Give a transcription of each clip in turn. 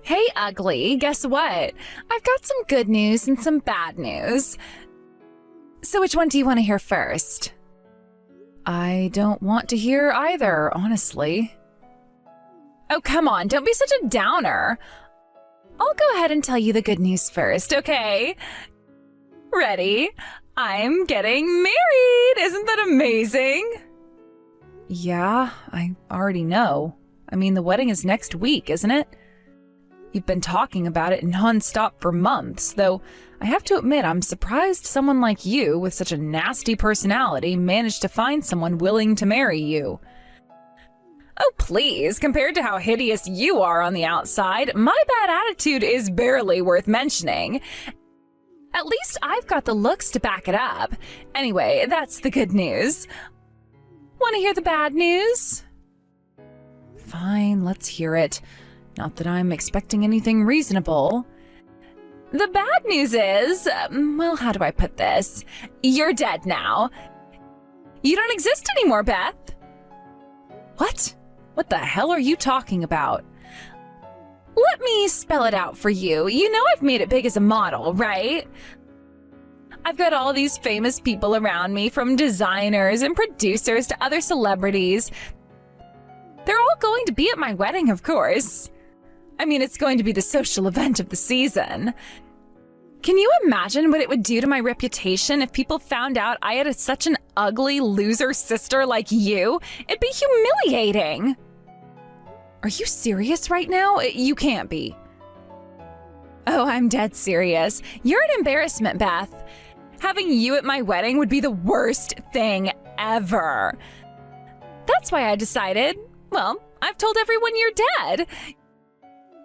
Hey, ugly, guess what? I've got some good news and some bad news. So which one do you want to hear first? I don't want to hear either, honestly. Oh, come on, don't be such a downer. I'll go ahead and tell you the good news first, okay? Ready? I'm getting married! Isn't that amazing? Yeah, I already know. I mean, the wedding is next week, isn't it? You've been talking about it non-stop for months, though I have to admit I'm surprised someone like you, with such a nasty personality, managed to find someone willing to marry you. Oh, please, compared to how hideous you are on the outside, my bad attitude is barely worth mentioning. At least I've got the looks to back it up. Anyway, that's the good news. Want to hear the bad news? Fine, let's hear it. Not that I'm expecting anything reasonable. The bad news is, well, how do I put this? You're dead now. You don't exist anymore, Beth. What? What the hell are you talking about? Let me spell it out for you. You know I've made it big as a model, right? I've got all these famous people around me, from designers and producers to other celebrities. They're all going to be at my wedding, of course. I mean, it's going to be the social event of the season. Can you imagine what it would do to my reputation if people found out I had such an ugly loser sister like you? It'd be humiliating. Are you serious right now? You can't be. Oh, I'm dead serious. You're an embarrassment, Beth. Having you at my wedding would be the worst thing ever. That's why I decided, well, I've told everyone you're dead.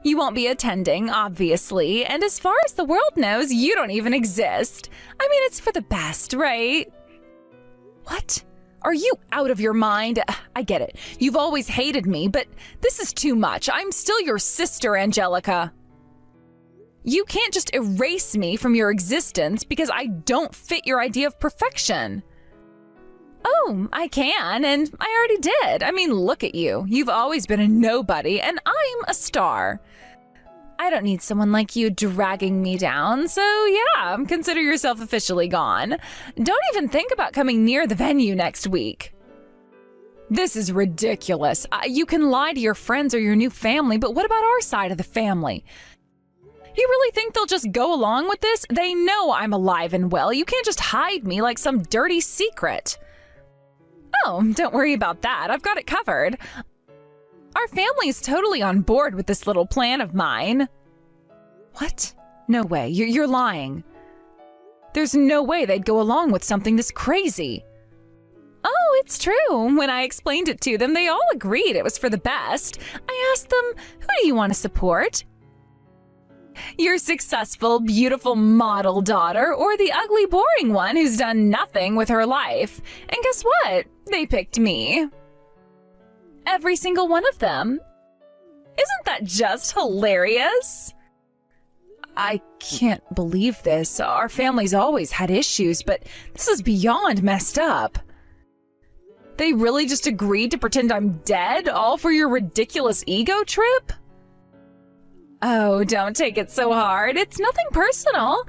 You won't be attending, obviously, and as far as the world knows, you don't even exist. I mean, it's for the best, right? What? Are you out of your mind? I get it. You've always hated me, but this is too much. I'm still your sister, Angelica. You can't just erase me from your existence because I don't fit your idea of perfection. Oh, I can, and I already did. I mean, look at you. You've always been a nobody, and I'm a star. I don't need someone like you dragging me down, so yeah, consider yourself officially gone. Don't even think about coming near the venue next week. This is ridiculous. You can lie to your friends or your new family, but what about our side of the family? You really think they'll just go along with this? They know I'm alive and well. You can't just hide me like some dirty secret. Oh, don't worry about that. I've got it covered. Our family's totally on board with this little plan of mine. What? No way. You're lying. There's no way they'd go along with something this crazy. Oh, it's true. When I explained it to them, they all agreed it was for the best. I asked them, who do you want to support? Your successful, beautiful model daughter, or the ugly, boring one who's done nothing with her life. And guess what? They picked me. Every single one of them. Isn't that just hilarious? I can't believe this. Our family's always had issues, but this is beyond messed up. They really just agreed to pretend I'm dead, all for your ridiculous ego trip? Oh, don't take it so hard. It's nothing personal.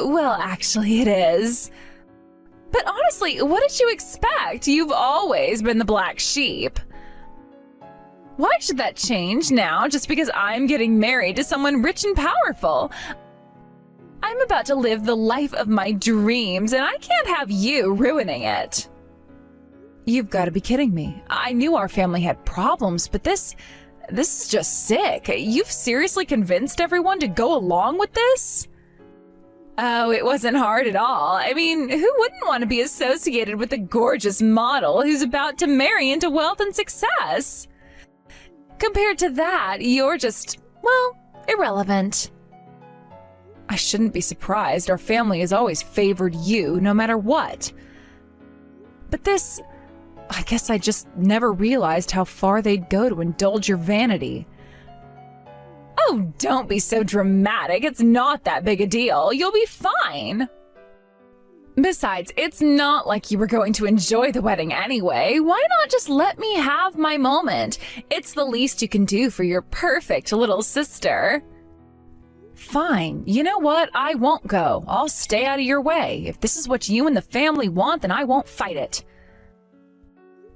Well, actually, it is. But honestly, what did you expect? You've always been the black sheep. Why should that change now just because I'm getting married to someone rich and powerful? I'm about to live the life of my dreams, and I can't have you ruining it. You've got to be kidding me. I knew our family had problems, but this is just sick. You've seriously convinced everyone to go along with this? Oh, it wasn't hard at all. I mean, who wouldn't want to be associated with a gorgeous model who's about to marry into wealth and success? Compared to that, you're just, well, irrelevant. I shouldn't be surprised. Our family has always favored you, no matter what. But this, I guess I just never realized how far they'd go to indulge your vanity. Oh, don't be so dramatic. It's not that big a deal. You'll be fine. Besides, it's not like you were going to enjoy the wedding anyway. Why not just let me have my moment? It's the least you can do for your perfect little sister. Fine. You know what? I won't go. I'll stay out of your way. If this is what you and the family want, then I won't fight it.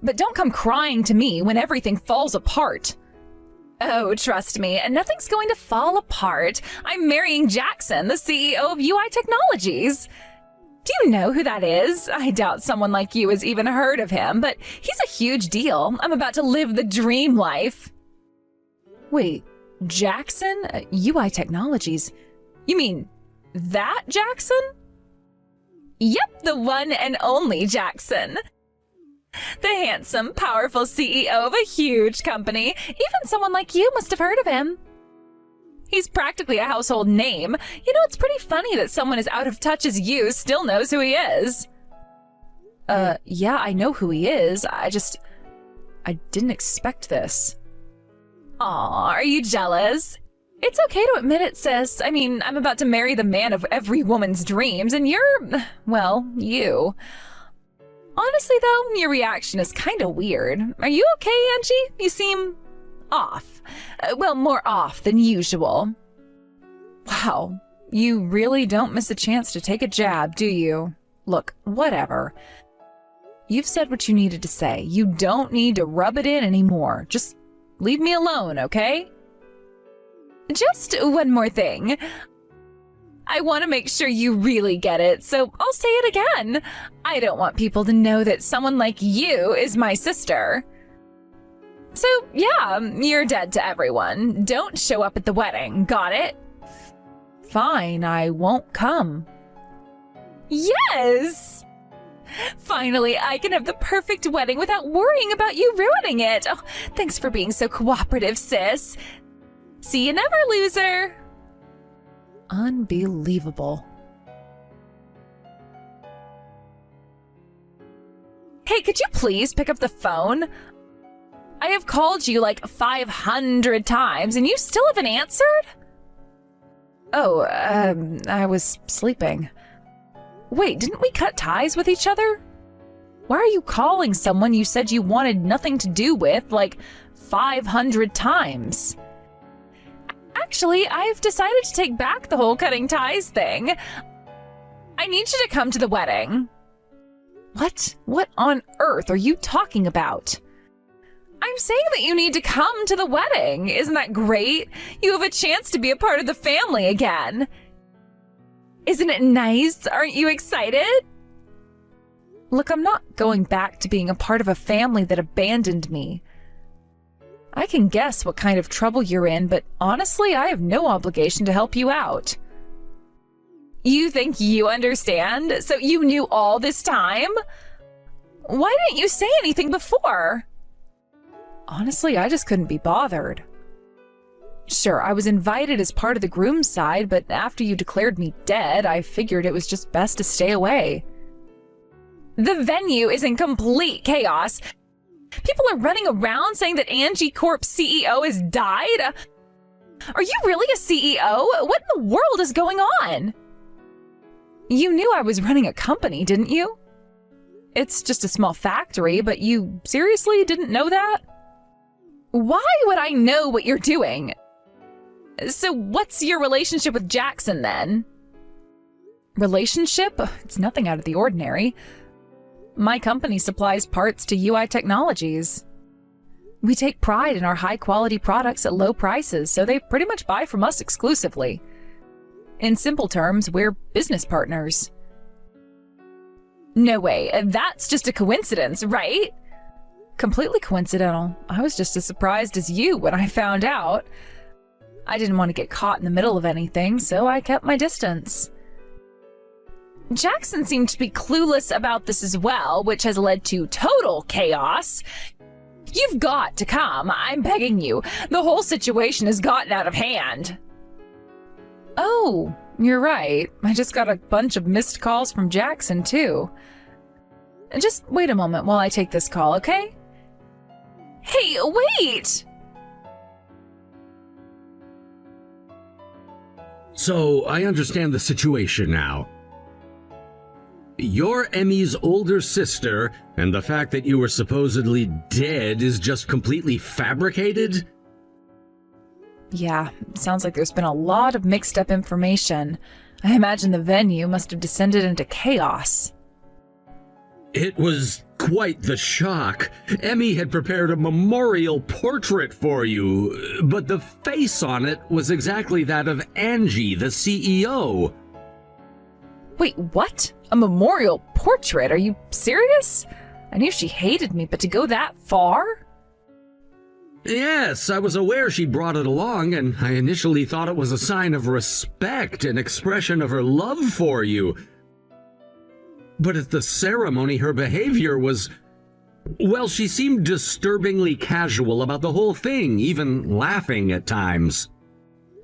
But don't come crying to me when everything falls apart. Oh, trust me, nothing's going to fall apart. I'm marrying Jackson, the CEO of UI Technologies. Do you know who that is? I doubt someone like you has even heard of him, but he's a huge deal. I'm about to live the dream life. Wait, Jackson? UI Technologies? You mean that Jackson? Yep, the one and only Jackson. The handsome, powerful CEO of a huge company. Even someone like you must have heard of him. He's practically a household name. You know, it's pretty funny that someone as out of touch as you still knows who he is. Yeah, I know who he is. I didn't expect this. Aw, are you jealous? It's okay to admit it, sis. I mean, I'm about to marry the man of every woman's dreams, and you're, well, you. Honestly, though, your reaction is kind of weird. Are you okay, Angie? You seem off. Well, more off than usual. Wow, you really don't miss a chance to take a jab, do you? Look, whatever. You've said what you needed to say. You don't need to rub it in anymore. Just leave me alone, okay? Just one more thing. I want to make sure you really get it, so I'll say it again. I don't want people to know that someone like you is my sister. So, yeah, you're dead to everyone. Don't show up at the wedding, got it? Fine, I won't come. Yes! Finally, I can have the perfect wedding without worrying about you ruining it. Oh, thanks for being so cooperative, sis. See you never, loser. Unbelievable. Hey, could you please pick up the phone? I have called you like 500 times and you still haven't answered? Oh, I was sleeping. Wait, didn't we cut ties with each other? Why are you calling someone you said you wanted nothing to do with like 500 times? Actually, I've decided to take back the whole cutting ties thing. I need you to come to the wedding. What? What on earth are you talking about? I'm saying that you need to come to the wedding. Isn't that great? You have a chance to be a part of the family again. Isn't it nice? Aren't you excited? Look, I'm not going back to being a part of a family that abandoned me. I can guess what kind of trouble you're in, but honestly, I have no obligation to help you out. You think you understand? So you knew all this time? Why didn't you say anything before? Honestly, I just couldn't be bothered. Sure, I was invited as part of the groom's side, but after you declared me dead, I figured it was just best to stay away. The venue is in complete chaos. People are running around saying that Angie Corp's CEO has died. Are you really a CEO? What in the world is going on? You knew I was running a company, didn't you? It's just a small factory, but you seriously didn't know that? Why would I know what you're doing? So what's your relationship with Jackson then? Relationship? It's nothing out of the ordinary. My company supplies parts to UI Technologies. We take pride in our high-quality products at low prices, so they pretty much buy from us exclusively. In simple terms, we're business partners. No way, that's just a coincidence, right? Completely coincidental. I was just as surprised as you when I found out. I didn't want to get caught in the middle of anything, so I kept my distance. Jackson seemed to be clueless about this as well, which has led to total chaos. You've got to come, I'm begging you. The whole situation has gotten out of hand. Oh, you're right. I just got a bunch of missed calls from Jackson, too. Just wait a moment while I take this call, okay? Hey, wait! So, I understand the situation now. You're Emmy's older sister, and the fact that you were supposedly dead is just completely fabricated? Yeah, sounds like there's been a lot of mixed up information. I imagine the venue must have descended into chaos. It was quite the shock. Emmy had prepared a memorial portrait for you, but the face on it was exactly that of Angie, the CEO. Wait, what? A memorial portrait? Are you serious? I knew she hated me, but to go that far? Yes, I was aware she brought it along, and I initially thought it was a sign of respect, an expression of her love for you. But at the ceremony, her behavior was... well, she seemed disturbingly casual about the whole thing, even laughing at times.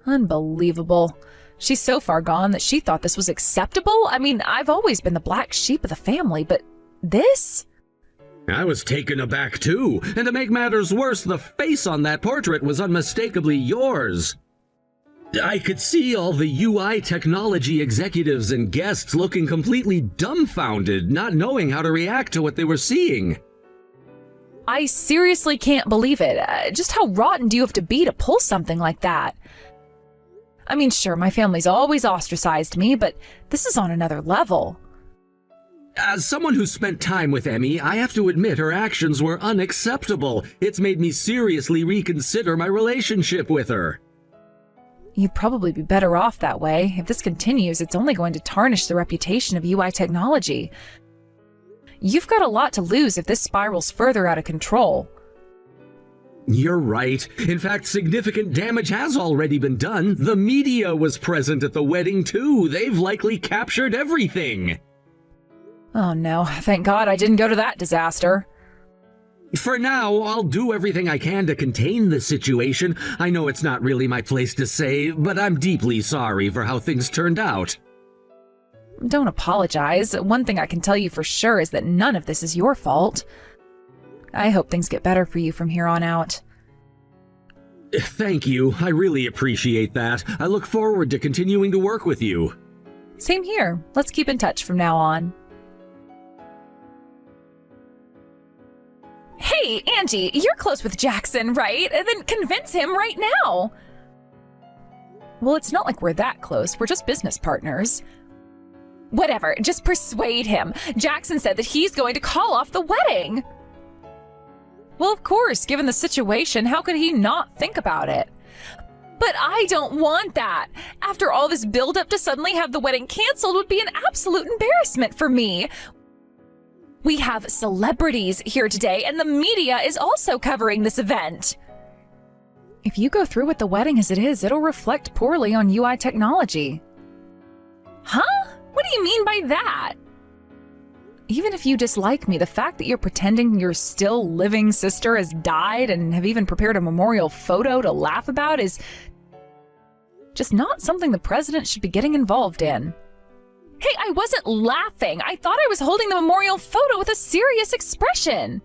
Unbelievable. She's so far gone that she thought this was acceptable? I mean, I've always been the black sheep of the family, but this? I was taken aback too, and to make matters worse, the face on that portrait was unmistakably yours. I could see all the UI technology executives and guests looking completely dumbfounded, not knowing how to react to what they were seeing. I seriously can't believe it. Just how rotten do you have to be to pull something like that? I mean, sure, my family's always ostracized me, but this is on another level. As someone who spent time with Emmy, I have to admit her actions were unacceptable. It's made me seriously reconsider my relationship with her. You'd probably be better off that way. If this continues, it's only going to tarnish the reputation of UI technology. You've got a lot to lose if this spirals further out of control. You're right. In fact, significant damage has already been done. The media was present at the wedding too. They've likely captured everything. Oh no, thank God I didn't go to that disaster. For now, I'll do everything I can to contain the situation. I know it's not really my place to say, but I'm deeply sorry for how things turned out. Don't apologize. One thing I can tell you for sure is that none of this is your fault. I hope things get better for you from here on out. Thank you. I really appreciate that. I look forward to continuing to work with you. Same here. Let's keep in touch from now on. Hey, Angie, you're close with Jackson, right? Then convince him right now. Well, it's not like we're that close. We're just business partners. Whatever, just persuade him. Jackson said that he's going to call off the wedding. Well, of course, given the situation, how could he not think about it? But I don't want that. After all this build-up, to suddenly have the wedding canceled would be an absolute embarrassment for me. We have celebrities here today, and the media is also covering this event. If you go through with the wedding as it is, it'll reflect poorly on UI technology. Huh? What do you mean by that? Even if you dislike me, the fact that you're pretending your still living sister has died and have even prepared a memorial photo to laugh about is just not something the president should be getting involved in. Hey, I wasn't laughing. I thought I was holding the memorial photo with a serious expression.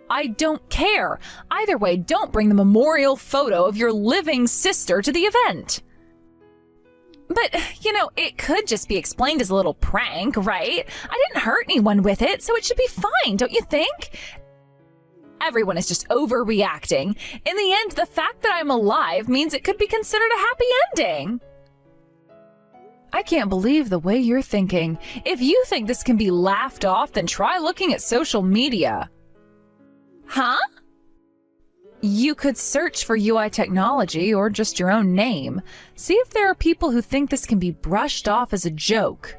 I don't care. Either way, don't bring the memorial photo of your living sister to the event. But, you know, it could just be explained as a little prank, right? I didn't hurt anyone with it, so it should be fine, don't you think? Everyone is just overreacting. In the end, the fact that I'm alive means it could be considered a happy ending. I can't believe the way you're thinking. If you think this can be laughed off, then try looking at social media. Huh? You could search for UI technology or just your own name. See if there are people who think this can be brushed off as a joke.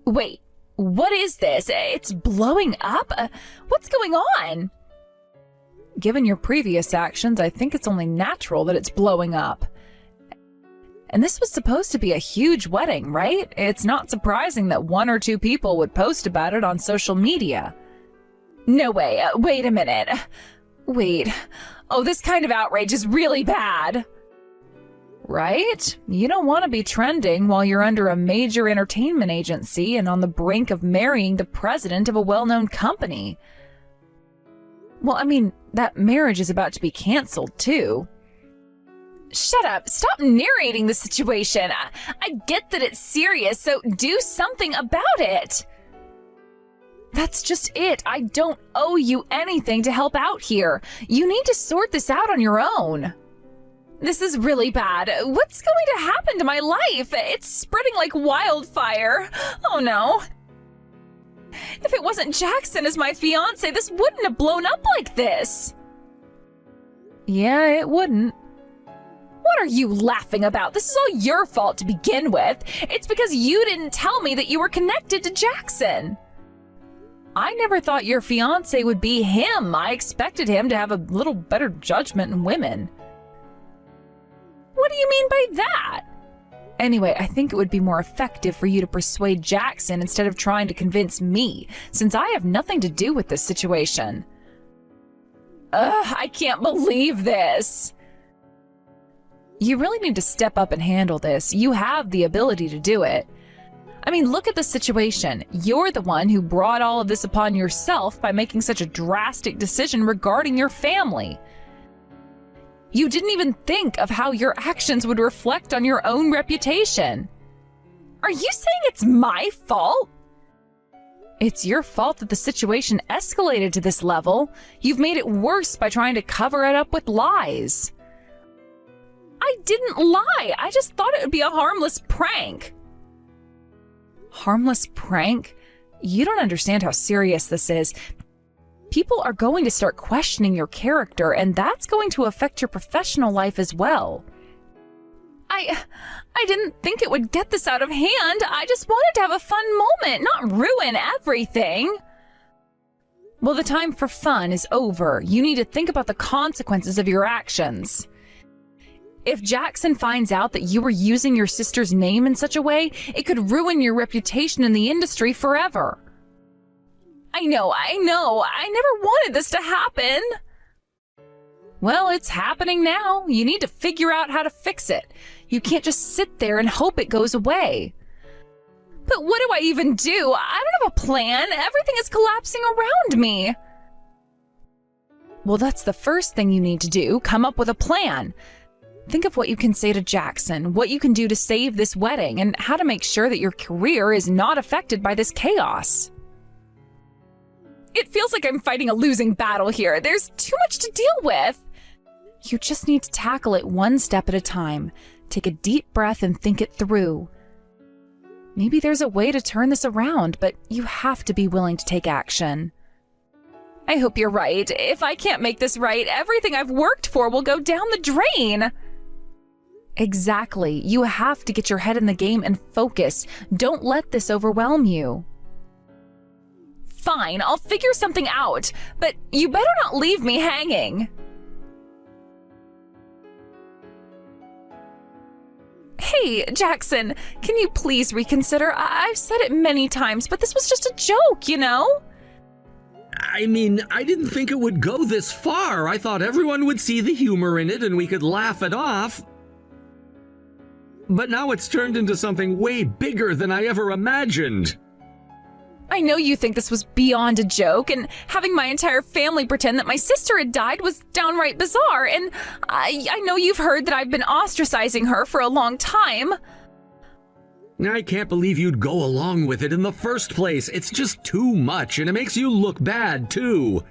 Wait, what is this? It's blowing up? What's going on? Given your previous actions, I think it's only natural that it's blowing up. And this was supposed to be a huge wedding, right? It's not surprising that one or two people would post about it on social media. No way, wait a minute. Wait, oh, this kind of outrage is really bad. Right? You don't want to be trending while you're under a major entertainment agency and on the brink of marrying the president of a well-known company. Well, I mean, that marriage is about to be canceled, too. Shut up. Stop narrating the situation. I get that it's serious, so do something about it. That's just it. I don't owe you anything to help out here. You need to sort this out on your own. This is really bad. What's going to happen to my life? It's spreading like wildfire. Oh no. If it wasn't Jackson as my fiancé, this wouldn't have blown up like this. Yeah, it wouldn't. What are you laughing about? This is all your fault to begin with. It's because you didn't tell me that you were connected to Jackson. I never thought your fiancé would be him. I expected him to have a little better judgment in women. What do you mean by that? Anyway, I think it would be more effective for you to persuade Jackson instead of trying to convince me, since I have nothing to do with this situation. Ugh, I can't believe this. You really need to step up and handle this. You have the ability to do it. I mean, look at the situation. You're the one who brought all of this upon yourself by making such a drastic decision regarding your family. You didn't even think of how your actions would reflect on your own reputation. Are you saying it's my fault? It's your fault that the situation escalated to this level. You've made it worse by trying to cover it up with lies. I didn't lie. I just thought it would be a harmless prank. Harmless prank? You don't understand how serious this is. People are going to start questioning your character, and that's going to affect your professional life as well. I didn't think it would get this out of hand. I just wanted to have a fun moment, not ruin everything. Well, the time for fun is over. You need to think about the consequences of your actions. If Jackson finds out that you were using your sister's name in such a way, it could ruin your reputation in the industry forever. I know. I never wanted this to happen. Well, it's happening now. You need to figure out how to fix it. You can't just sit there and hope it goes away. But what do I even do? I don't have a plan. Everything is collapsing around me. Well, that's the first thing you need to do. Come up with a plan. Think of what you can say to Jackson, what you can do to save this wedding, and how to make sure that your career is not affected by this chaos. It feels like I'm fighting a losing battle here. There's too much to deal with. You just need to tackle it one step at a time. Take a deep breath and think it through. Maybe there's a way to turn this around, but you have to be willing to take action. I hope you're right. If I can't make this right, everything I've worked for will go down the drain. Exactly. You have to get your head in the game and focus. Don't let this overwhelm you. Fine, I'll figure something out, but you better not leave me hanging. Hey, Jackson, can you please reconsider? I've said it many times, but this was just a joke, you know? I mean, I didn't think it would go this far. I thought everyone would see the humor in it and we could laugh it off. But now it's turned into something way bigger than I ever imagined. I know you think this was beyond a joke, and having my entire family pretend that my sister had died was downright bizarre, and I know you've heard that I've been ostracizing her for a long time. I can't believe you'd go along with it in the first place. It's just too much, and it makes you look bad, too.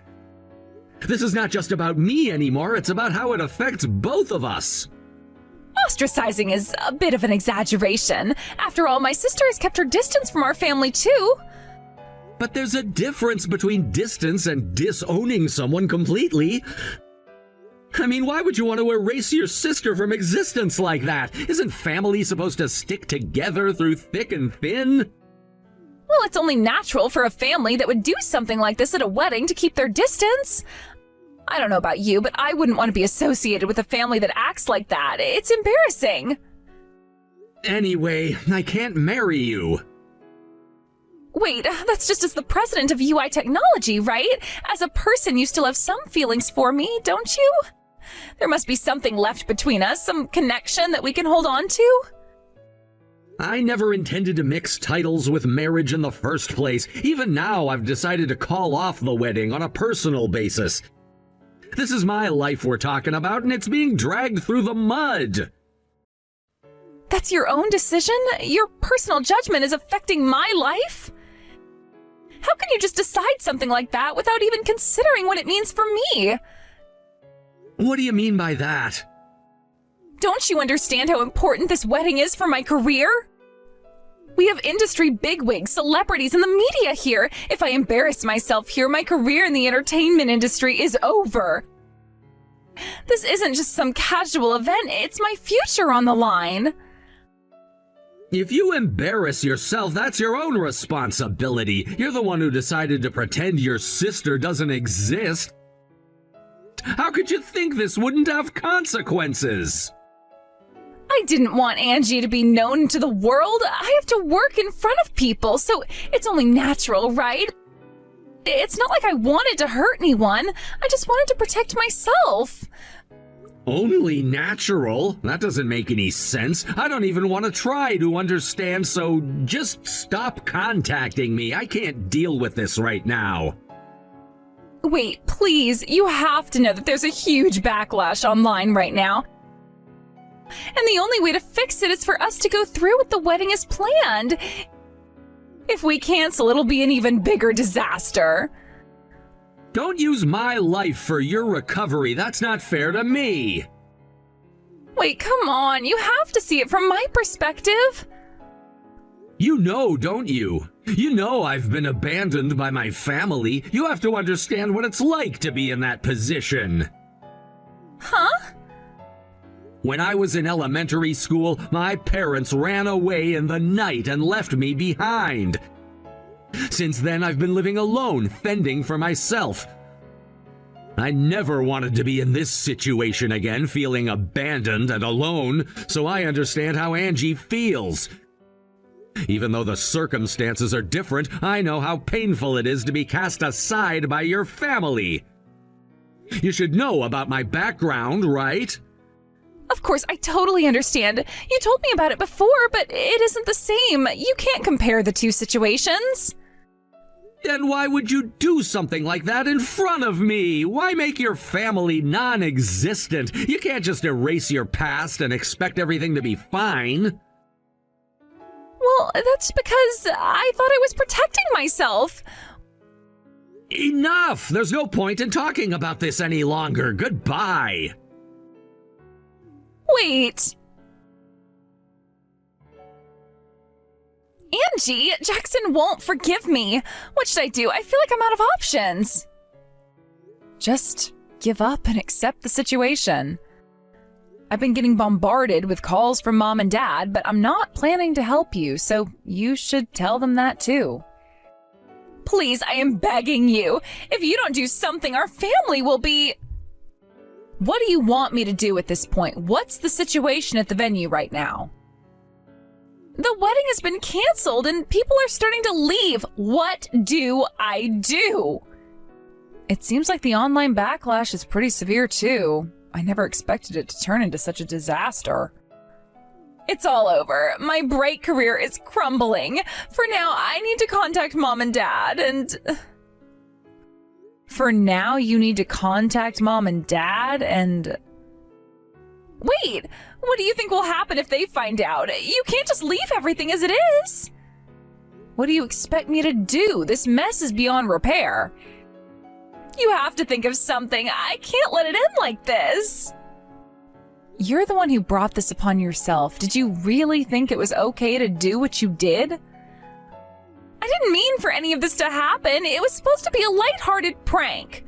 This is not just about me anymore, it's about how it affects both of us. Ostracizing is a bit of an exaggeration. After all, my sister has kept her distance from our family, too. But there's a difference between distance and disowning someone completely. I mean, why would you want to erase your sister from existence like that? Isn't family supposed to stick together through thick and thin? Well, it's only natural for a family that would do something like this at a wedding to keep their distance. I don't know about you, but I wouldn't want to be associated with a family that acts like that. It's embarrassing. Anyway, I can't marry you. Wait, that's just as the president of UI Technology, right? As a person, you still have some feelings for me, don't you? There must be something left between us, some connection that we can hold on to? I never intended to mix titles with marriage in the first place. Even now, I've decided to call off the wedding on a personal basis. This is my life we're talking about, and it's being dragged through the mud. That's your own decision? Your personal judgment is affecting my life? How can you just decide something like that without even considering what it means for me? What do you mean by that? Don't you understand how important this wedding is for my career? We have industry bigwigs, celebrities, and the media here. If I embarrass myself here, my career in the entertainment industry is over. This isn't just some casual event, it's my future on the line. If you embarrass yourself, that's your own responsibility. You're the one who decided to pretend your sister doesn't exist. How could you think this wouldn't have consequences? I didn't want Angie to be known to the world. I have to work in front of people, so it's only natural, right? It's not like I wanted to hurt anyone. I just wanted to protect myself. Only natural? That doesn't make any sense. I don't even want to try to understand, so just stop contacting me. I can't deal with this right now. Wait, please, you have to know that there's a huge backlash online right now. And the only way to fix it is for us to go through with the wedding as planned. If we cancel, it'll be an even bigger disaster. Don't use my life for your recovery. That's not fair to me. Wait, come on. You have to see it from my perspective. You know, don't you? You know I've been abandoned by my family. You have to understand what it's like to be in that position. Huh? When I was in elementary school, my parents ran away in the night and left me behind. Since then, I've been living alone, fending for myself. I never wanted to be in this situation again, feeling abandoned and alone, so I understand how Angie feels. Even though the circumstances are different, I know how painful it is to be cast aside by your family. You should know about my background, right? Of course, I totally understand. You told me about it before, but it isn't the same. You can't compare the two situations. Then why would you do something like that in front of me? Why make your family non-existent? You can't just erase your past and expect everything to be fine. Well, that's because I thought I was protecting myself. Enough! There's no point in talking about this any longer. Goodbye. Wait. Angie, Jackson won't forgive me. What should I do? I feel like I'm out of options. Just give up and accept the situation. I've been getting bombarded with calls from Mom and Dad, but I'm not planning to help you, so you should tell them that too. Please, I am begging you. If you don't do something, our family will be... What do you want me to do at this point? What's the situation at the venue right now? The wedding has been canceled and people are starting to leave. What do I do? It seems like the online backlash is pretty severe too. I never expected it to turn into such a disaster. It's all over. My bright career is crumbling. For now, I need to contact Mom and Dad and... For now, you need to contact Mom and Dad and... Wait! What do you think will happen if they find out? You can't just leave everything as it is! What do you expect me to do? This mess is beyond repair. You have to think of something. I can't let it end like this. You're the one who brought this upon yourself. Did you really think it was okay to do what you did? I didn't mean for any of this to happen. It was supposed to be a lighthearted prank.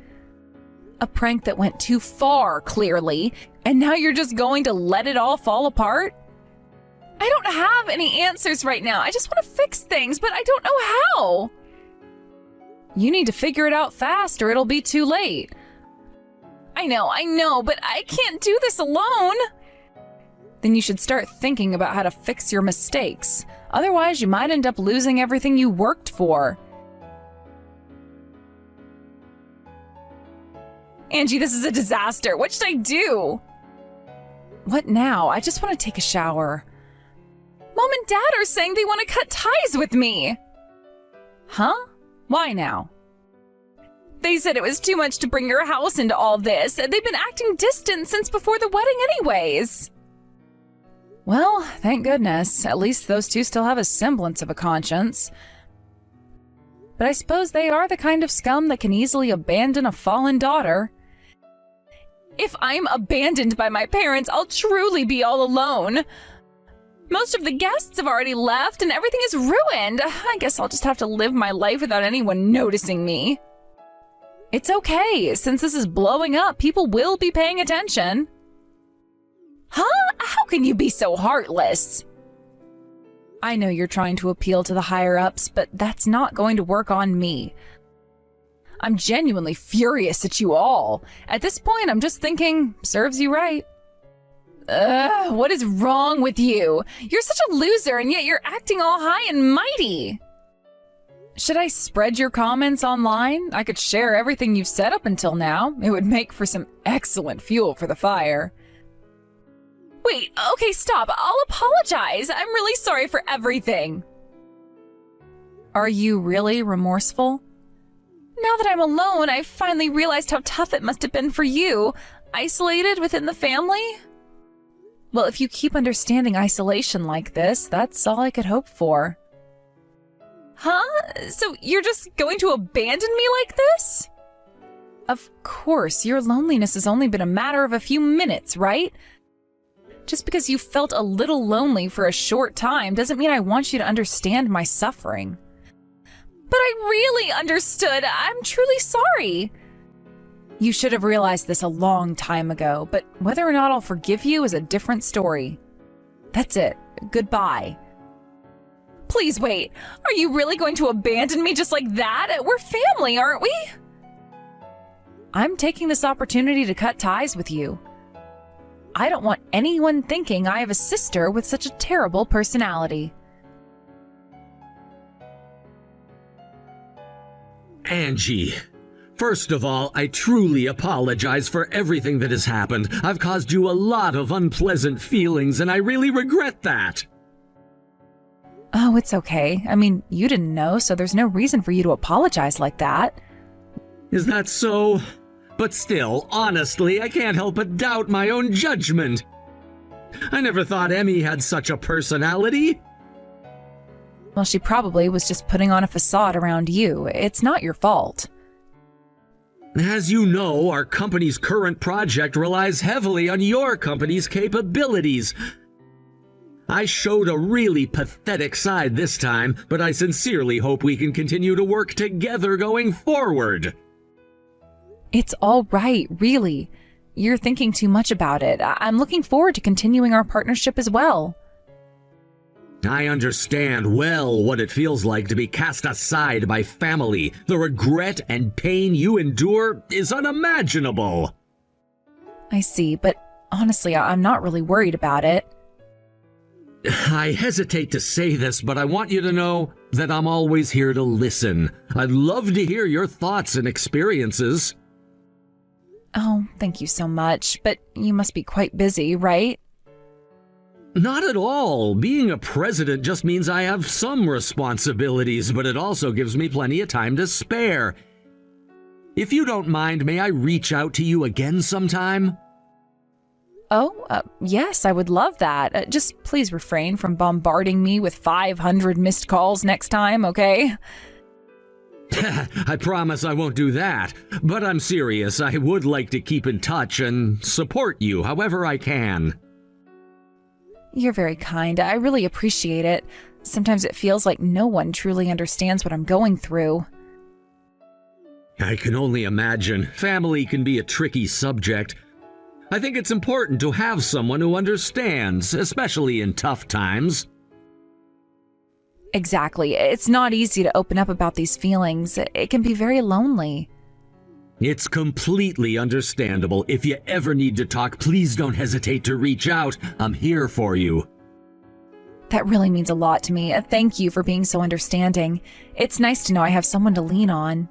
A prank that went too far, clearly, and now you're just going to let it all fall apart? I don't have any answers right now. I just want to fix things, but I don't know how. You need to figure it out fast or it'll be too late. I know, but I can't do this alone. Then you should start thinking about how to fix your mistakes. Otherwise, you might end up losing everything you worked for. Angie, this is a disaster. What should I do? What now? I just want to take a shower. Mom and Dad are saying they want to cut ties with me. Huh? Why now? They said it was too much to bring your house into all this. They've been acting distant since before the wedding anyways. Well, thank goodness. At least those two still have a semblance of a conscience. But I suppose they are the kind of scum that can easily abandon a fallen daughter. If I'm abandoned by my parents, I'll truly be all alone. Most of the guests have already left and everything is ruined. I guess I'll just have to live my life without anyone noticing me. It's okay. Since this is blowing up, people will be paying attention. Huh? How can you be so heartless? I know you're trying to appeal to the higher-ups, but that's not going to work on me. I'm genuinely furious at you all. At this point, I'm just thinking, serves you right. What is wrong with you? You're such a loser, and yet you're acting all high and mighty. Should I spread your comments online? I could share everything you've said up until now. It would make for some excellent fuel for the fire. Wait, okay, stop. I'll apologize. I'm really sorry for everything. Are you really remorseful? Now that I'm alone, I've finally realized how tough it must have been for you. Isolated within the family? Well, if you keep understanding isolation like this, that's all I could hope for. Huh? So you're just going to abandon me like this? Of course, your loneliness has only been a matter of a few minutes, right? Just because you felt a little lonely for a short time doesn't mean I want you to understand my suffering. But I really understood. I'm truly sorry. You should have realized this a long time ago, but whether or not I'll forgive you is a different story. That's it. Goodbye. Please wait. Are you really going to abandon me just like that? We're family, aren't we? I'm taking this opportunity to cut ties with you. I don't want anyone thinking I have a sister with such a terrible personality. Angie, first of all, I truly apologize for everything that has happened. I've caused you a lot of unpleasant feelings, and I really regret that. Oh, it's okay. I mean, you didn't know, so there's no reason for you to apologize like that. Is that so? But still, honestly, I can't help but doubt my own judgment. I never thought Emmy had such a personality. Well, she probably was just putting on a facade around you. It's not your fault. As you know, our company's current project relies heavily on your company's capabilities. I showed a really pathetic side this time, but I sincerely hope we can continue to work together going forward. It's all right, really. You're thinking too much about it. I'm looking forward to continuing our partnership as well. I understand well what it feels like to be cast aside by family. The regret and pain you endure is unimaginable. I see, but honestly, I'm not really worried about it. I hesitate to say this, but I want you to know that I'm always here to listen. I'd love to hear your thoughts and experiences. Oh, thank you so much, but you must be quite busy, right? Not at all. Being a president just means I have some responsibilities, but it also gives me plenty of time to spare. If you don't mind, may I reach out to you again sometime? Oh, yes, I would love that. Just please refrain from bombarding me with 500 missed calls next time, okay? I promise I won't do that, but I'm serious. I would like to keep in touch and support you however I can. You're very kind. I really appreciate it. Sometimes it feels like no one truly understands what I'm going through. I can only imagine. Family can be a tricky subject. I think it's important to have someone who understands, especially in tough times. Exactly. It's not easy to open up about these feelings. It can be very lonely. It's completely understandable. If you ever need to talk, please don't hesitate to reach out. I'm here for you. That really means a lot to me. Thank you for being so understanding. It's nice to know I have someone to lean on.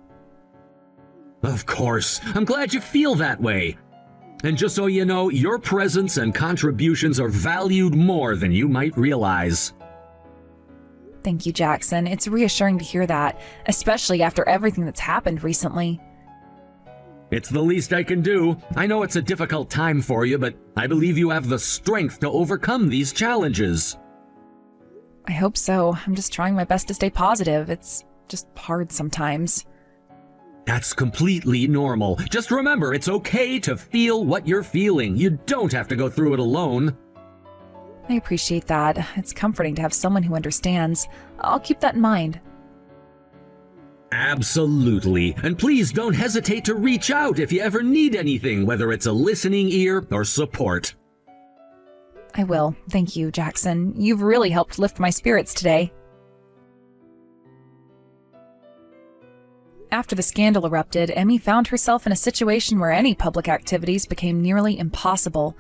Of course. I'm glad you feel that way. And just so you know, your presence and contributions are valued more than you might realize. Thank you, Jackson. It's reassuring to hear that, especially after everything that's happened recently. It's the least I can do. I know it's a difficult time for you, but I believe you have the strength to overcome these challenges. I hope so. I'm just trying my best to stay positive. It's just hard sometimes. That's completely normal. Just remember, it's okay to feel what you're feeling. You don't have to go through it alone. I appreciate that. It's comforting to have someone who understands. I'll keep that in mind. Absolutely. And please don't hesitate to reach out if you ever need anything, whether it's a listening ear or support. I will. Thank you, Jackson. You've really helped lift my spirits today. After the scandal erupted, Emmy found herself in a situation where any public activities became nearly impossible.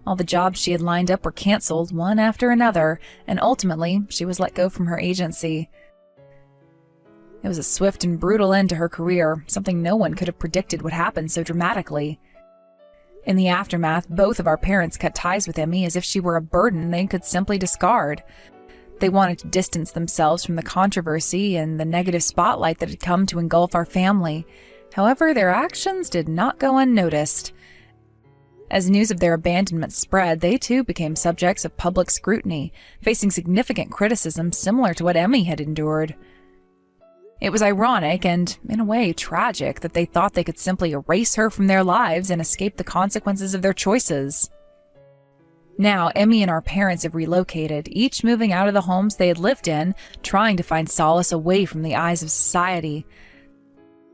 All the jobs she had lined up were canceled, one after another, and ultimately, she was let go from her agency. It was a swift and brutal end to her career, something no one could have predicted would happen so dramatically. In the aftermath, both of our parents cut ties with Emmy as if she were a burden they could simply discard. They wanted to distance themselves from the controversy and the negative spotlight that had come to engulf our family. However, their actions did not go unnoticed. As news of their abandonment spread, they too became subjects of public scrutiny, facing significant criticism similar to what Emmy had endured. It was ironic and, in a way, tragic that they thought they could simply erase her from their lives and escape the consequences of their choices. Now, Emmy and our parents have relocated, each moving out of the homes they had lived in, trying to find solace away from the eyes of society.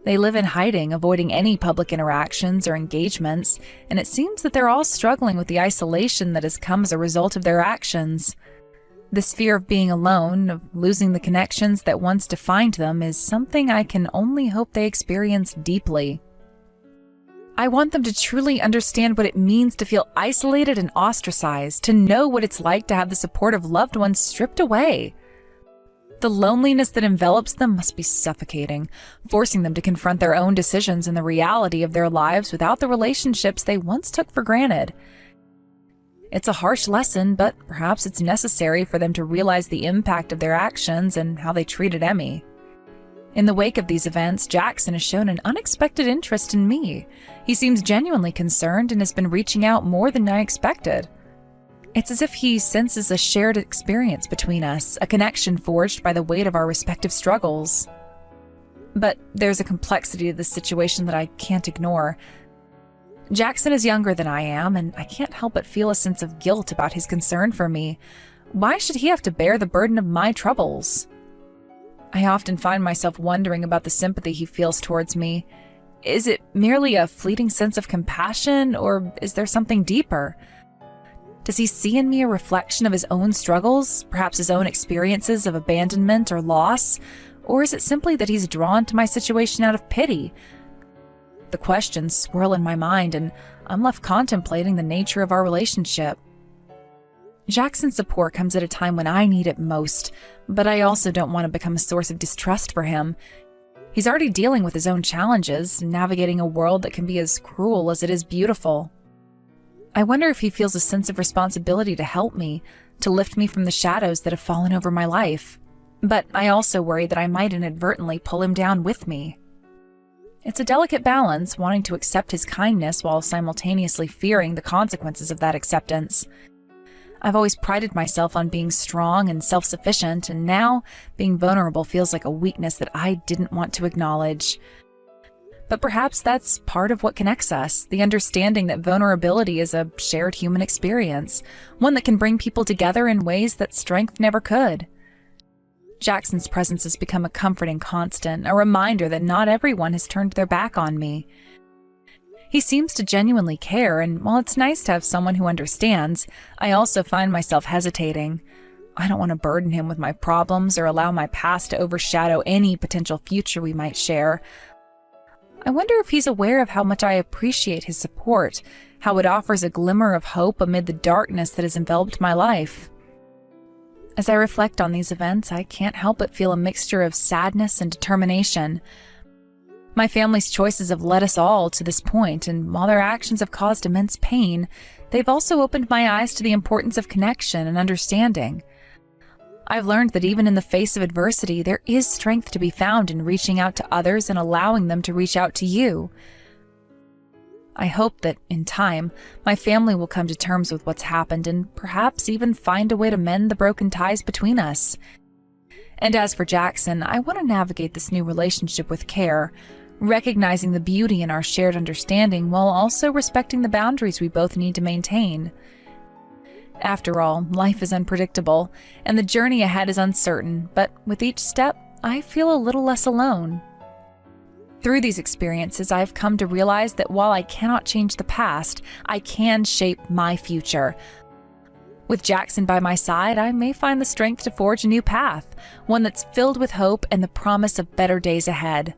They live in hiding, avoiding any public interactions or engagements, and it seems that they're all struggling with the isolation that has come as a result of their actions. This fear of being alone, of losing the connections that once defined them, is something I can only hope they experience deeply. I want them to truly understand what it means to feel isolated and ostracized, to know what it's like to have the support of loved ones stripped away. The loneliness that envelops them must be suffocating, forcing them to confront their own decisions and the reality of their lives without the relationships they once took for granted. It's a harsh lesson, but perhaps it's necessary for them to realize the impact of their actions and how they treated Emmy. In the wake of these events, Jackson has shown an unexpected interest in me. He seems genuinely concerned and has been reaching out more than I expected. It's as if he senses a shared experience between us, a connection forged by the weight of our respective struggles. But there's a complexity to this situation that I can't ignore. Jackson is younger than I am, and I can't help but feel a sense of guilt about his concern for me. Why should he have to bear the burden of my troubles? I often find myself wondering about the sympathy he feels towards me. Is it merely a fleeting sense of compassion, or is there something deeper? Does he see in me a reflection of his own struggles, perhaps his own experiences of abandonment or loss? Or is it simply that he's drawn to my situation out of pity? The questions swirl in my mind, and I'm left contemplating the nature of our relationship. Jackson's support comes at a time when I need it most, but I also don't want to become a source of distrust for him. He's already dealing with his own challenges, navigating a world that can be as cruel as it is beautiful. I wonder if he feels a sense of responsibility to help me, to lift me from the shadows that have fallen over my life. But I also worry that I might inadvertently pull him down with me. It's a delicate balance, wanting to accept his kindness while simultaneously fearing the consequences of that acceptance. I've always prided myself on being strong and self-sufficient, and now being vulnerable feels like a weakness that I didn't want to acknowledge. But perhaps that's part of what connects us, the understanding that vulnerability is a shared human experience, one that can bring people together in ways that strength never could. Jackson's presence has become a comforting constant, a reminder that not everyone has turned their back on me. He seems to genuinely care, and while it's nice to have someone who understands, I also find myself hesitating. I don't want to burden him with my problems or allow my past to overshadow any potential future we might share. I wonder if he's aware of how much I appreciate his support, how it offers a glimmer of hope amid the darkness that has enveloped my life. As I reflect on these events, I can't help but feel a mixture of sadness and determination. My family's choices have led us all to this point, and while their actions have caused immense pain, they've also opened my eyes to the importance of connection and understanding. I've learned that even in the face of adversity, there is strength to be found in reaching out to others and allowing them to reach out to you. I hope that, in time, my family will come to terms with what's happened and perhaps even find a way to mend the broken ties between us. And as for Jackson, I want to navigate this new relationship with care, recognizing the beauty in our shared understanding while also respecting the boundaries we both need to maintain. After all, life is unpredictable, and the journey ahead is uncertain, but with each step, I feel a little less alone. Through these experiences, I've come to realize that while I cannot change the past, I can shape my future. With Jackson by my side, I may find the strength to forge a new path, one that's filled with hope and the promise of better days ahead.